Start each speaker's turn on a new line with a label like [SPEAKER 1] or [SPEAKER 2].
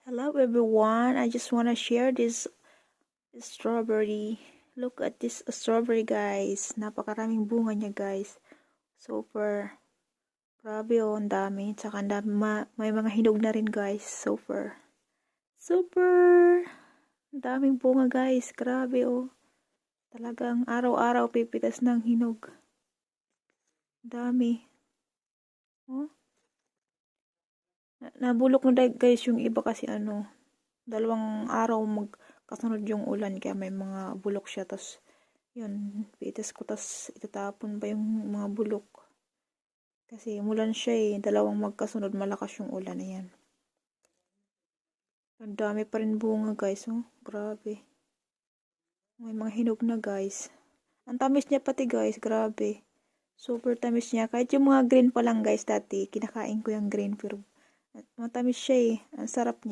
[SPEAKER 1] Hello everyone, I just want to share this strawberry. Look at this strawberry guys. Napakaraming bunga niya guys. Super. Grabe oh, ang dami. Tsaka may mga hinog na rin guys. Super. Super. Ang daming bunga guys. Grabe oh. Talagang araw-araw pipitas ng hinog. Dami. Oh. Nabulok na guys yung iba kasi dalawang araw magkasunod yung ulan kaya may mga bulok siya. Tapos yun, pitas ko tapos itatapon pa yung mga bulok. Kasi umulan siya dalawang magkasunod malakas yung ulan. Ayan. Ang dami pa rin bunga guys. Oh, grabe. May mga hinog na guys. Ang tamis niya pati guys, grabe. Super tamis niya. Kahit yung mga green pa lang guys dati, kinakain ko yung green pero matamis siya Ang sarap niya.